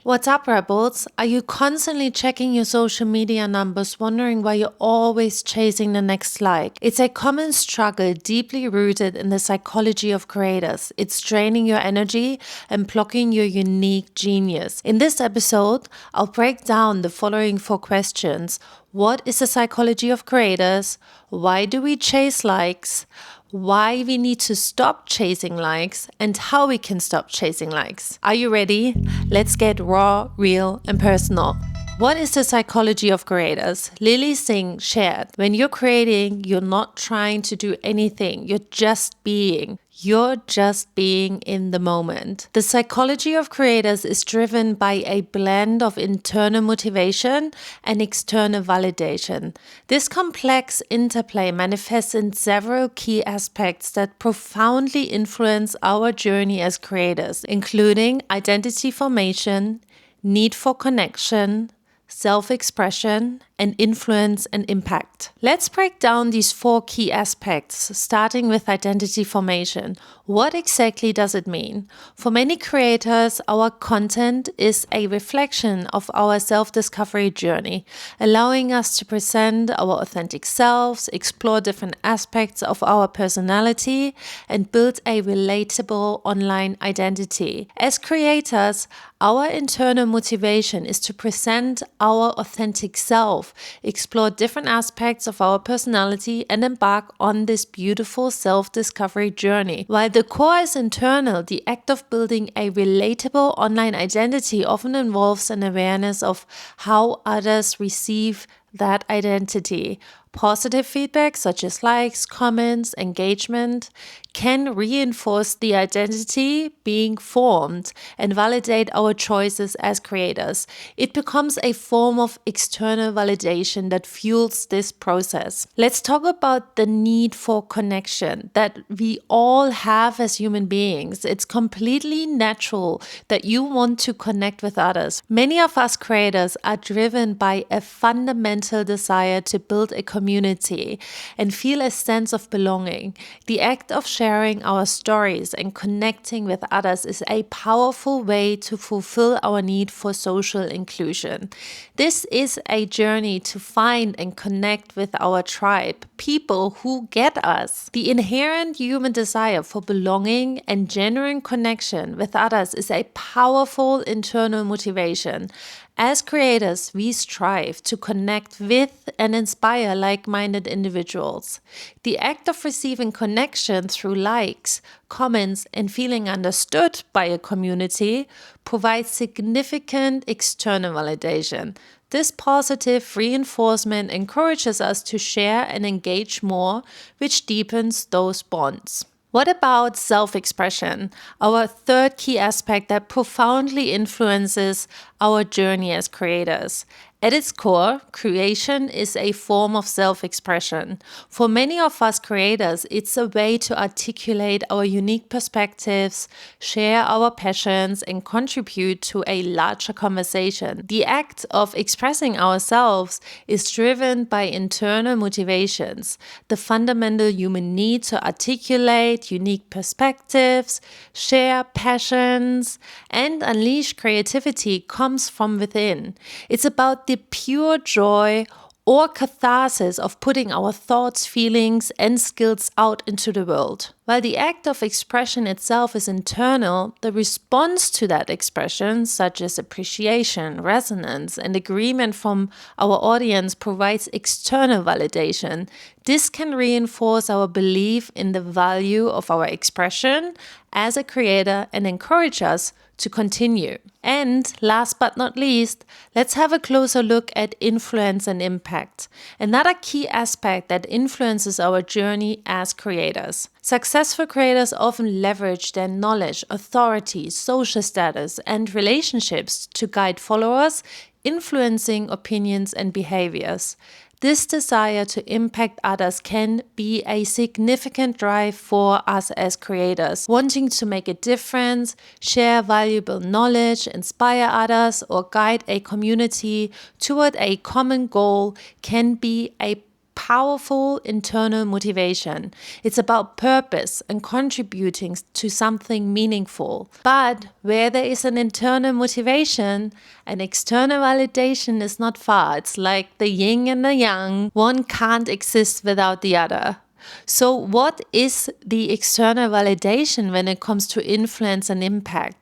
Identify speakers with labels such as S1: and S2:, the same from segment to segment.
S1: What's up, rebels? Are you constantly checking your social media numbers, wondering why you're always chasing the next like? It's a common struggle deeply rooted in the psychology of creators. It's draining your energy and blocking your unique genius. In this episode, I'll break down the following four questions. What is the psychology of creators? Why do we chase likes? Why we need to stop chasing likes, and how we can stop chasing likes. Are you ready? Let's get raw, real, and personal. What is the psychology of creators? Lily Singh shared, when you're creating, you're not trying to do anything, you're just being. You're just being in the moment. The psychology of creators is driven by a blend of internal motivation and external validation. This complex interplay manifests in several key aspects that profoundly influence our journey as creators, including identity formation, need for connection, self-expression, and influence and impact. Let's break down these four key aspects, starting with identity formation. What exactly does it mean? For many creators, our content is a reflection of our self-discovery journey, allowing us to present our authentic selves, explore different aspects of our personality, and build a relatable online identity. As creators, our internal motivation is to present our authentic self, explore different aspects of our personality, and embark on this beautiful self-discovery journey. While the core is internal, the act of building a relatable online identity often involves an awareness of how others receive that identity. Positive feedback, such as likes, comments, engagement, can reinforce the identity being formed and validate our choices as creators. It becomes a form of external validation that fuels this process. Let's talk about the need for connection that we all have as human beings. It's completely natural that you want to connect with others. Many of us creators are driven by a fundamental desire to build a community and feel a sense of belonging. The act of sharing our stories and connecting with others is a powerful way to fulfill our need for social inclusion. This is a journey to find and connect with our tribe, people who get us. The inherent human desire for belonging and genuine connection with others is a powerful internal motivation. As creators, we strive to connect with and inspire like-minded individuals. The act of receiving connection through likes, comments, and feeling understood by a community provides significant external validation. This positive reinforcement encourages us to share and engage more, which deepens those bonds. What about self-expression, our third key aspect that profoundly influences our journey as creators? At its core, creation is a form of self-expression. For many of us creators, it's a way to articulate our unique perspectives, share our passions, and contribute to a larger conversation. The act of expressing ourselves is driven by internal motivations, the fundamental human need to articulate unique perspectives, share passions, and unleash creativity comes from within. It's about the pure joy or catharsis of putting our thoughts, feelings, and skills out into the world. While the act of expression itself is internal, the response to that expression, such as appreciation, resonance, and agreement from our audience, provides external validation. This can reinforce our belief in the value of our expression as a creator and encourage us to continue. And last but not least, let's have a closer look at influence and impact, another key aspect that influences our journey as creators. Successful creators often leverage their knowledge, authority, social status, and relationships to guide followers, influencing opinions and behaviors. This desire to impact others can be a significant drive for us as creators. Wanting to make a difference, share valuable knowledge, inspire others, or guide a community toward a common goal can be a powerful internal motivation. It's about purpose and contributing to something meaningful. But where there is an internal motivation, an external validation is not far. It's like the yin and the yang. One can't exist without the other. So what is the external validation when it comes to influence and impact?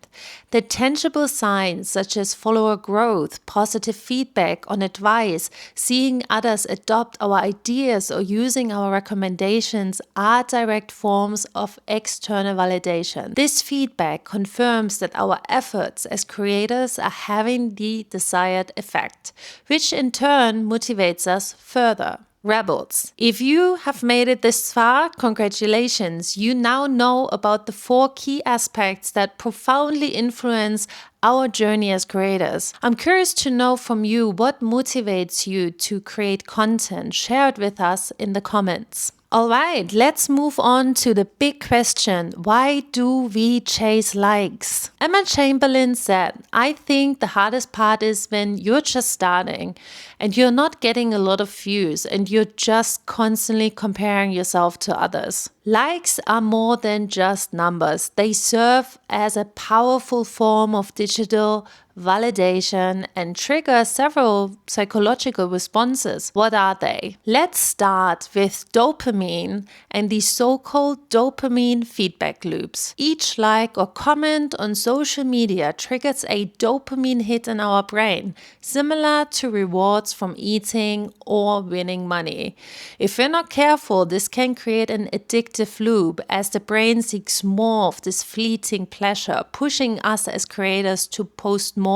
S1: The tangible signs such as follower growth, positive feedback on advice, seeing others adopt our ideas or using our recommendations are direct forms of external validation. This feedback confirms that our efforts as creators are having the desired effect, which in turn motivates us further. Rebels. If you have made it this far, congratulations. You now know about the 4 key aspects that profoundly influence our journey as creators. I'm curious to know from you what motivates you to create content. Share it with us in the comments. All right, let's move on to the big question. Why do we chase likes? Emma Chamberlain said, I think the hardest part is when you're just starting and you're not getting a lot of views and you're just constantly comparing yourself to others. Likes are more than just numbers. They serve as a powerful form of digital validation and trigger several psychological responses. What are they? Let's start with dopamine and the so-called dopamine feedback loops. Each like or comment on social media triggers a dopamine hit in our brain, similar to rewards from eating or winning money. If we're not careful, this can create an addictive loop as the brain seeks more of this fleeting pleasure, pushing us as creators to post more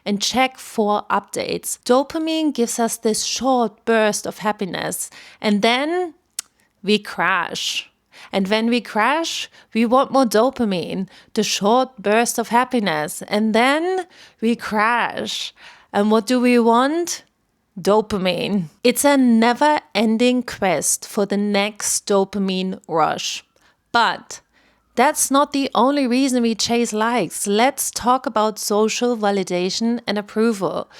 S1: and check for updates. Dopamine gives us this short burst of happiness and then we crash. And when we crash, we want more dopamine, the short burst of happiness, and then we crash. And what do we want? Dopamine. It's a never-ending quest for the next dopamine rush. But that's not the only reason we chase likes. Let's talk about social validation and approval.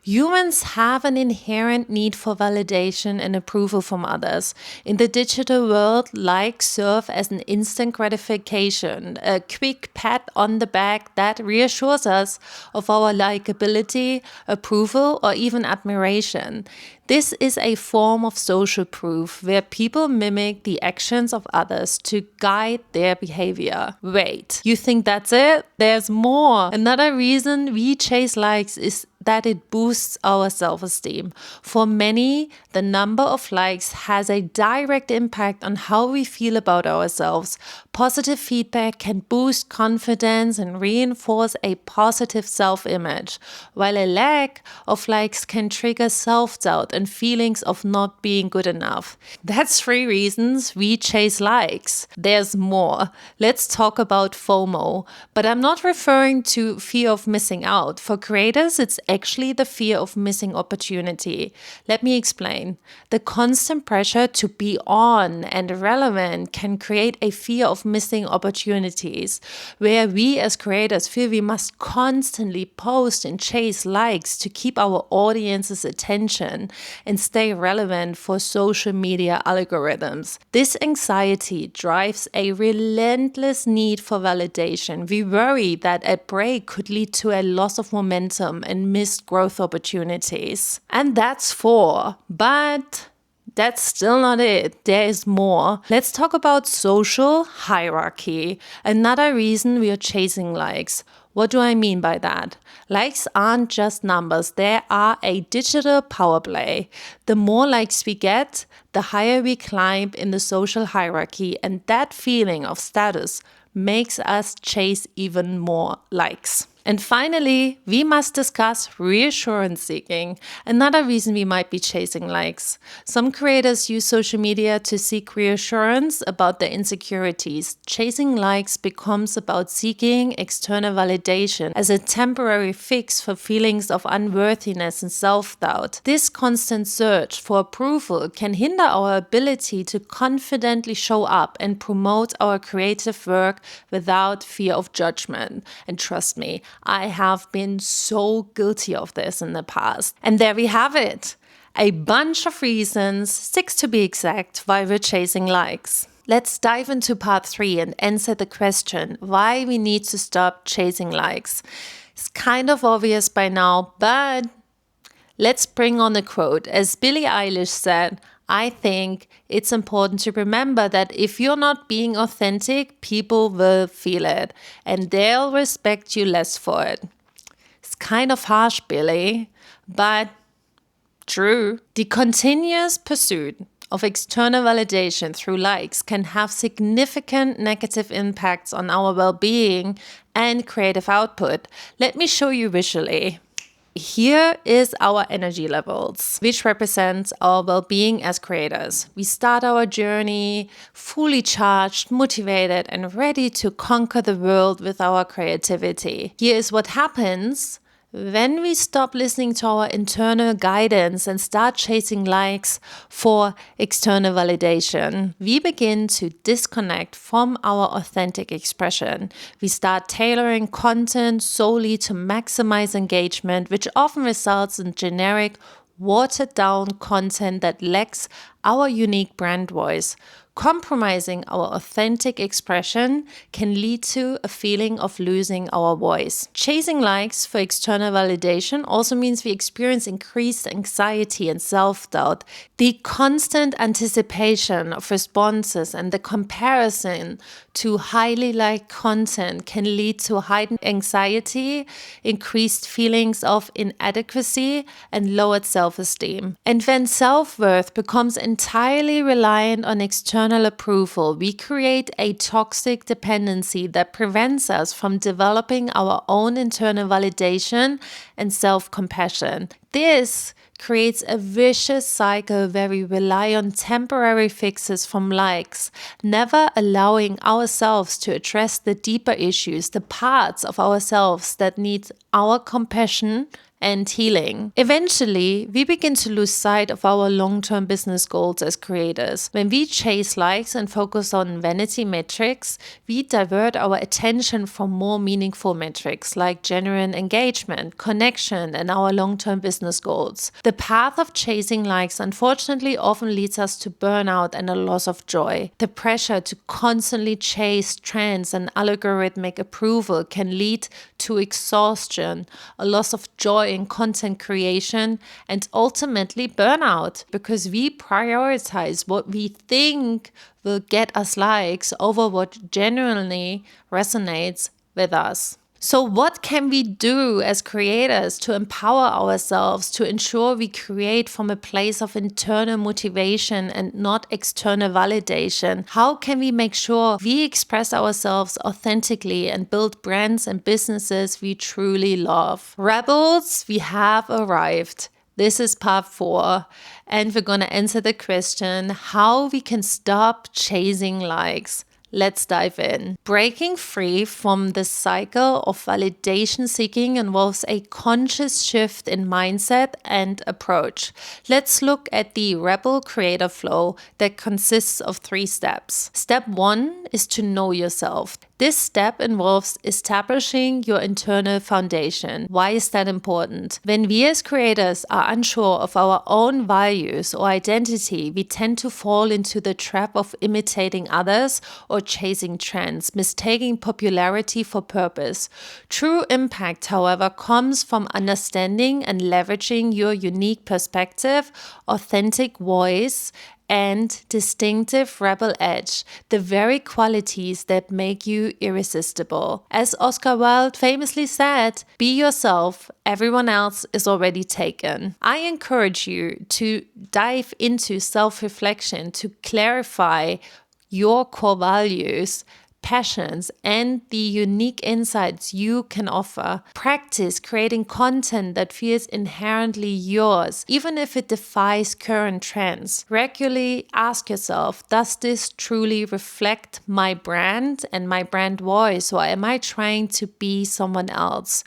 S1: Humans have an inherent need for validation and approval from others. In the digital world, likes serve as an instant gratification, a quick pat on the back that reassures us of our likability, approval, or even admiration. This is a form of social proof where people mimic the actions of others to guide their behavior. Wait, you think that's it? There's more. Another reason we chase likes is that it boosts our self-esteem. For many, the number of likes has a direct impact on how we feel about ourselves. Positive feedback can boost confidence and reinforce a positive self-image, while a lack of likes can trigger self-doubt and feelings of not being good enough. That's 3 reasons we chase likes. There's more. Let's talk about FOMO. But I'm not referring to fear of missing out. For creators, it's actually the fear of missing opportunity. Let me explain. The constant pressure to be on and relevant can create a fear of missing opportunities, where we as creators feel we must constantly post and chase likes to keep our audience's attention and stay relevant for social media algorithms. This anxiety drives a relentless need for validation. We worry that a break could lead to a loss of momentum and missed growth opportunities. And that's 4. But that's still not it. There is more. Let's talk about social hierarchy. Another reason we are chasing likes. What do I mean by that? Likes aren't just numbers. They are a digital power play. The more likes we get, the higher we climb in the social hierarchy, and that feeling of status makes us chase even more likes. And finally, we must discuss reassurance seeking, another reason we might be chasing likes. Some creators use social media to seek reassurance about their insecurities. Chasing likes becomes about seeking external validation as a temporary fix for feelings of unworthiness and self-doubt. This constant search for approval can hinder our ability to confidently show up and promote our creative work without fear of judgment. And trust me, I have been so guilty of this in the past. And there we have it. A bunch of reasons, 6 to be exact, why we're chasing likes. Let's dive into part 3 and answer the question why we need to stop chasing likes. It's kind of obvious by now, but let's bring on a quote. As Billie Eilish said, I think it's important to remember that if you're not being authentic, people will feel it and they'll respect you less for it. It's kind of harsh, Billie, but true. The continuous pursuit of external validation through likes can have significant negative impacts on our well-being and creative output. Let me show you visually. Here is our energy levels, which represents our well-being as creators. We start our journey fully charged, motivated, and ready to conquer the world with our creativity. Here is what happens when we stop listening to our internal guidance and start chasing likes for external validation. We begin to disconnect from our authentic expression. We start tailoring content solely to maximize engagement, which often results in generic, watered-down content that lacks our unique brand voice. Compromising our authentic expression can lead to a feeling of losing our voice. Chasing likes for external validation also means we experience increased anxiety and self-doubt. The constant anticipation of responses and the comparison to highly liked content can lead to heightened anxiety, increased feelings of inadequacy, and lowered self-esteem. And when self-worth becomes entirely reliant on external approval, we create a toxic dependency that prevents us from developing our own internal validation and self-compassion. This creates a vicious cycle where we rely on temporary fixes from likes, never allowing ourselves to address the deeper issues, the parts of ourselves that need our compassion and healing. Eventually, we begin to lose sight of our long-term business goals as creators. When we chase likes and focus on vanity metrics, we divert our attention from more meaningful metrics like genuine engagement, connection, and our long-term business goals. The path of chasing likes unfortunately often leads us to burnout and a loss of joy. The pressure to constantly chase trends and algorithmic approval can lead to exhaustion, a loss of joy in content creation, and ultimately burnout because we prioritize what we think will get us likes over what genuinely resonates with us. So what can we do as creators to empower ourselves to ensure we create from a place of internal motivation and not external validation? How can we make sure we express ourselves authentically and build brands and businesses we truly love? Rebels, we have arrived. This is part 4, and we're going to answer the question how we can stop chasing likes. Let's dive in. Breaking free from the cycle of validation seeking involves a conscious shift in mindset and approach. Let's look at the Rebel Creator Flow that consists of 3 steps. Step 1 is to know yourself. This step involves establishing your internal foundation. Why is that important? When we as creators are unsure of our own values or identity, we tend to fall into the trap of imitating others or chasing trends, mistaking popularity for purpose. True impact, however, comes from understanding and leveraging your unique perspective, authentic voice, and distinctive rebel edge, the very qualities that make you irresistible. As Oscar Wilde famously said, be yourself, everyone else is already taken. I encourage you to dive into self-reflection to clarify your core values, passions, and the unique insights you can offer. Practice creating content that feels inherently yours, even if it defies current trends. Regularly ask yourself, does this truly reflect my brand and my brand voice, or am I trying to be someone else?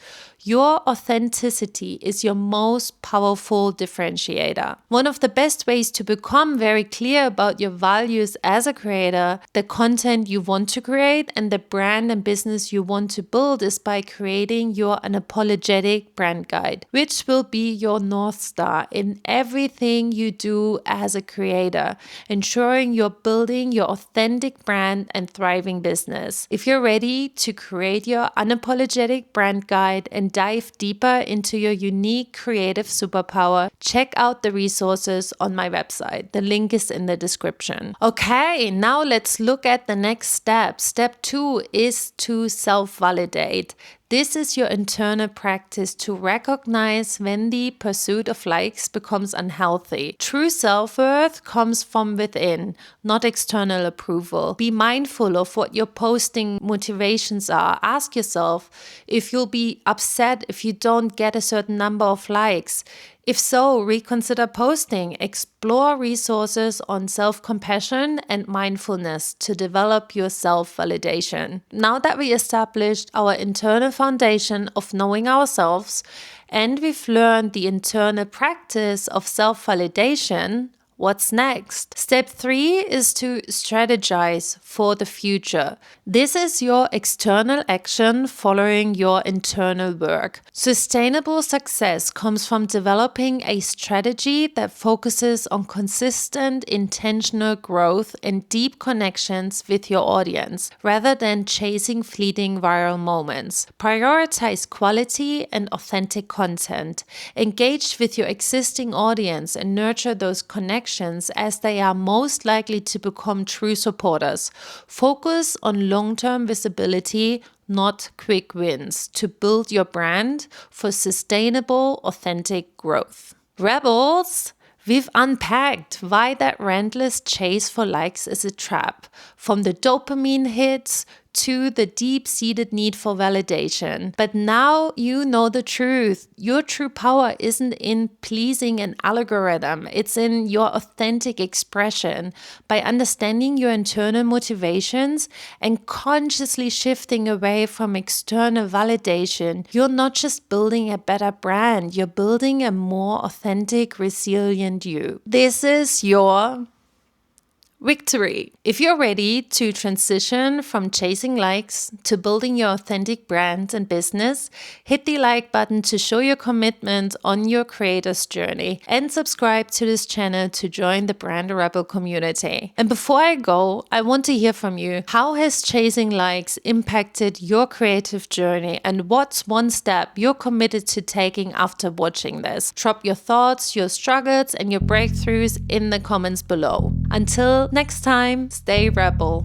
S1: Your authenticity is your most powerful differentiator. One of the best ways to become very clear about your values as a creator, the content you want to create, and the brand and business you want to build is by creating your unapologetic brand guide, which will be your North Star in everything you do as a creator, ensuring you're building your authentic brand and thriving business. If you're ready to create your unapologetic brand guide and dive deeper into your unique creative superpower, check out the resources on my website. The link is in the description. Okay, now let's look at the next step. Step 2 is to self-validate. This is your internal practice to recognize when the pursuit of likes becomes unhealthy. True self-worth comes from within, not external approval. Be mindful of what your posting motivations are. Ask yourself if you'll be upset if you don't get a certain number of likes. If so, reconsider posting. Explore resources on self-compassion and mindfulness to develop your self-validation. Now that we established our internal foundation of knowing ourselves and we've learned the internal practice of self-validation, what's next? Step 3 is to strategize for the future. This is your external action following your internal work. Sustainable success comes from developing a strategy that focuses on consistent, intentional growth and deep connections with your audience, rather than chasing fleeting viral moments. Prioritize quality and authentic content. Engage with your existing audience and nurture those connections as they are most likely to become true supporters. Focus on long-term visibility, not quick wins, to build your brand for sustainable, authentic growth. Rebels, we've unpacked why that relentless chase for likes is a trap, from the dopamine hits to the deep-seated need for validation. But now you know the truth. Your true power isn't in pleasing an algorithm. It's in your authentic expression. By understanding your internal motivations and consciously shifting away from external validation, you're not just building a better brand, you're building a more authentic, resilient you. This is your victory. If you're ready to transition from chasing likes to building your authentic brand and business, hit the like button to show your commitment on your creator's journey and subscribe to this channel to join the Brand Rebel community. And before I go, I want to hear from you. How has chasing likes impacted your creative journey, and what's one step you're committed to taking after watching this? Drop your thoughts, your struggles, and your breakthroughs in the comments below. Until next time, stay rebel.